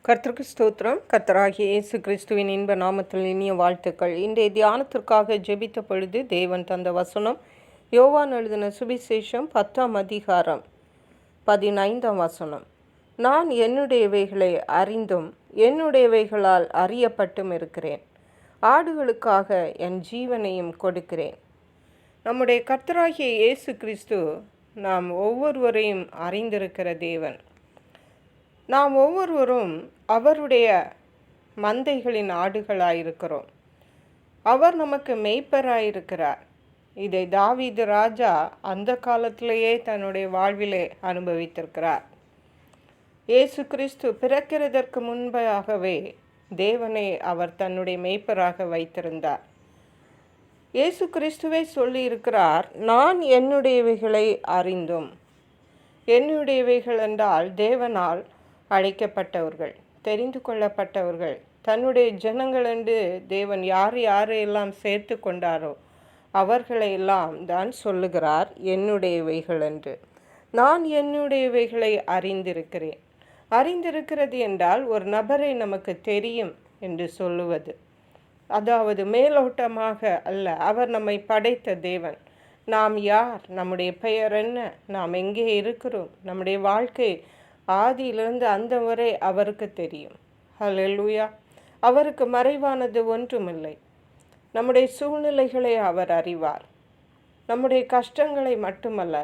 கர்த்தருக்கு ஸ்தோத்திரம். கர்த்தராகிய இயேசு கிறிஸ்துவின் இன்ப நாமத்தில் இனிய வாழ்த்துக்கள். இன்றைய தியானத்திற்காக ஜெபித்த பொழுது தேவன் தந்த வசனம் யோவான் எழுதின சுவிசேஷம் 10ஆம் அதிகாரம் 15ஆம் வசனம். நான் என்னுடையவைகளை அறிந்தும் என்னுடையவைகளால் அறியப்பட்டும் இருக்கிறேன். ஆடுகளுக்காக என் ஜீவனையும் கொடுக்கிறேன். நம்முடைய கர்த்தராகிய இயேசு கிறிஸ்து நாம் ஒவ்வொருவரையும் அறிந்திருக்கிற தேவன். நாம் ஒவ்வொருவரும் அவருடைய மந்தைகளின் ஆடுகளாயிருக்கிறோம். அவர் நமக்கு மேய்ப்பராயிருக்கிறார். இதை தாவீது ராஜா அந்த காலத்திலேயே தன்னுடைய வாழ்விலே அனுபவித்திருக்கிறார். இயேசு கிறிஸ்து பிறக்கிறதற்கு முன்பாகவே தேவனை அவர் தன்னுடைய மேய்ப்பராக வைத்திருந்தார். இயேசு கிறிஸ்துவே சொல்லியிருக்கிறார், நான் என்னுடையவைகளை அறிந்தும். என்னுடையவைகள் என்றால் தேவனால் அழைக்கப்பட்டவர்கள், தெரிந்து கொள்ளப்பட்டவர்கள், தன்னுடைய ஜனங்கள் என்று தேவன் யாரையெல்லாம் சேர்த்து கொண்டாரோ அவர்களையெல்லாம் தான் சொல்லுகிறார் என்னுடையவைகள் என்று. நான் என்னுடையவைகளை அறிந்திருக்கிறேன். அறிந்திருக்கிறது என்றால் ஒரு நபரை நமக்கு தெரியும் என்று சொல்லுவது. அதாவது மேலோட்டமாக அல்ல. அவர் நம்மை படைத்த தேவன். நாம் யார், நம்முடைய பெயர் என்ன, நாம் எங்கே இருக்கிறோம், நம்முடைய வாழ்க்கை ஆதியிலிருந்து அந்த வரை அவருக்கு தெரியும். ஹல்லேலூயா. அவருக்கு மறைவானது ஒன்றுமில்லை. நம்முடைய சூழ்நிலைகளை அவர் அறிவார். நம்முடைய கஷ்டங்களை மட்டுமல்ல,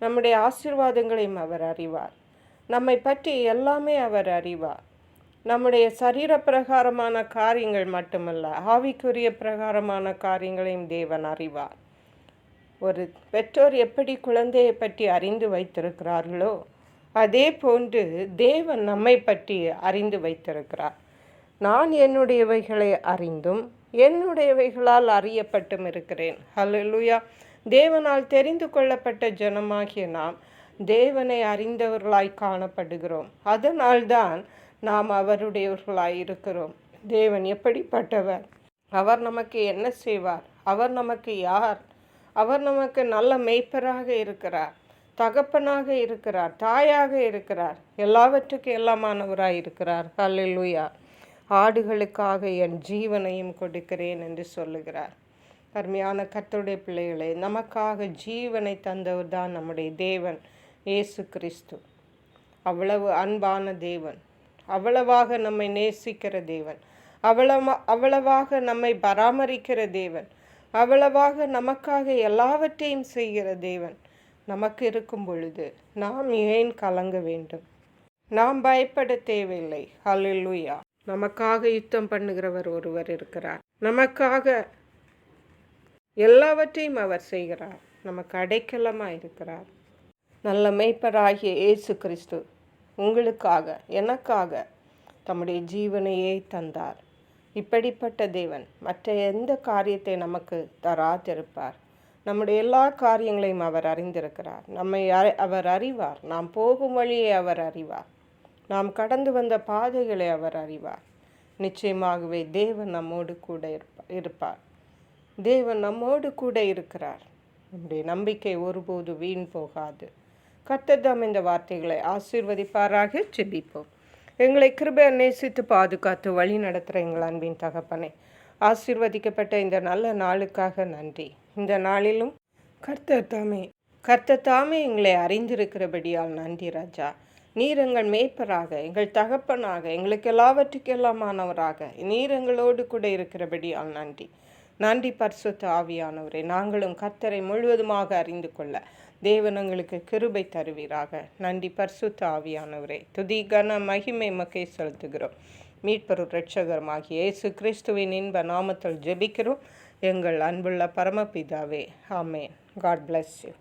நம்முடைய ஆசீர்வாதங்களையும் அவர் அறிவார். நம்மை பற்றி எல்லாமே அவர் அறிவார். நம்முடைய சரீர பிரகாரமான காரியங்கள் மட்டுமல்ல, ஆவிக்குரிய பிரகாரமான காரியங்களையும் தேவன் அறிவார். ஒரு பெற்றோர் எப்படி குழந்தையை பற்றி அறிந்து வைத்திருக்கிறார்களோ அதே போன்று தேவன் நம்மை பற்றி அறிந்து வைத்திருக்கிறார். நான் என்னுடையவைகளை அறிந்தும் என்னுடையவைகளால் அறியப்பட்டும் இருக்கிறேன். ஹல்லேலூயா. தேவனால் தெரிந்து கொள்ளப்பட்ட ஜனமாகிய நாம் தேவனை அறிந்தவர்களாய் காணப்படுகிறோம். அதனால்தான் நாம் அவருடையவர்களாய் இருக்கிறோம். தேவன் எப்படிப்பட்டவர், அவர் நமக்கு என்ன செய்வார், அவர் நமக்கு யார், அவர் நமக்கு நல்ல மேய்ப்பராக இருக்கிறார், தகப்பனாக இருக்கிறார், தாயாக இருக்கிறார், எல்லாவற்றுக்கும் எல்லாமானவராய் இருக்கிறார். ஹல்லேலூயா. ஆடுகளுக்காக என் ஜீவனையும் கொடுக்கிறேன் என்று சொல்லுகிறார். அருமையான கர்த்தருடைய பிள்ளைகளே, நமக்காக ஜீவனை தந்தவர் தான் நம்முடைய தேவன் இயேசு கிறிஸ்து. அவ்வளவு அன்பான தேவன், அவ்வளவாக நம்மை நேசிக்கிற தேவன், அவ்வளவாக நம்மை பராமரிக்கிற தேவன், அவ்வளவாக நமக்காக எல்லாவற்றையும் செய்கிற தேவன் நமக்கு இருக்கும் பொழுது நாம் ஏன் கலங்க வேண்டும்? நாம் பயப்பட தேவையில்லை. ஹல்லேலூயா. நமக்காக யுத்தம் பண்ணுகிறவர் ஒருவர் இருக்கிறார். நமக்காக எல்லாவற்றையும் அவர் செய்கிறார். நமக்கு அடைக்கலமாக இருக்கிறார். நல்ல மேய்ப்பராகிய இயேசு கிறிஸ்து உங்களுக்காக எனக்காக தம்முடைய ஜீவனையே தந்தார். இப்படிப்பட்ட தேவன் மற்ற எந்த காரியத்தை நமக்கு தராதிருப்பார்? நம்முடைய எல்லா காரியங்களையும் அவர் அறிந்திருக்கிறார். நம்மை அவர் அறிவார். நாம் போகும் வழியை அவர் அறிவார். நாம் கடந்து வந்த பாதைகளை அவர் அறிவார். நிச்சயமாகவே தேவன் நம்மோடு கூட இருப்பார். தேவன் நம்மோடு கூட இருக்கிறார். நம்முடைய நம்பிக்கை ஒருபோது வீண் போகாது. கர்த்தர் தாம் இந்த வார்த்தைகளை ஆசீர்வதிப்பாராக. ஜெபிப்போம். எங்களை கிருபை நேசித்து பாதுகாத்து வழி நடத்துகிற எங்கள் அன்பின் தகப்பனே, ஆசீர்வதிக்கப்பட்ட இந்த நல்ல நாளுக்காக நன்றி. இந்த நாளிலும் கர்த்தர் தாமே எங்களை அறிந்திருக்கிறபடியால் நன்றி ராஜா. நீர் எங்கள் மேய்ப்பராக, எங்கள் தகப்பனாக, எங்களுக்கு எல்லாவற்றுக்கு எல்லாமானவராக நீர் எங்களோடு கூட இருக்கிறபடியால் நன்றி. நன்றி பரிசுத்த ஆவியானவரே. நாங்களும் கர்த்தரை முழுவதுமாக அறிந்து கொள்ள தேவன் எங்களுக்கு கிருபை தருவீராக. நன்றி பரிசுத்த ஆவியானவரே. துதி கன மகிமை மக்கை செலுத்துகிறோம். மீட்பரும் இரட்சகருமாகிய இயேசு கிறிஸ்துவின் இன்ப நாமத்தில் ஜெபிக்கிறோம் எங்கள் அன்புள்ள பரமபிதாவே. ஆமேன். God bless you.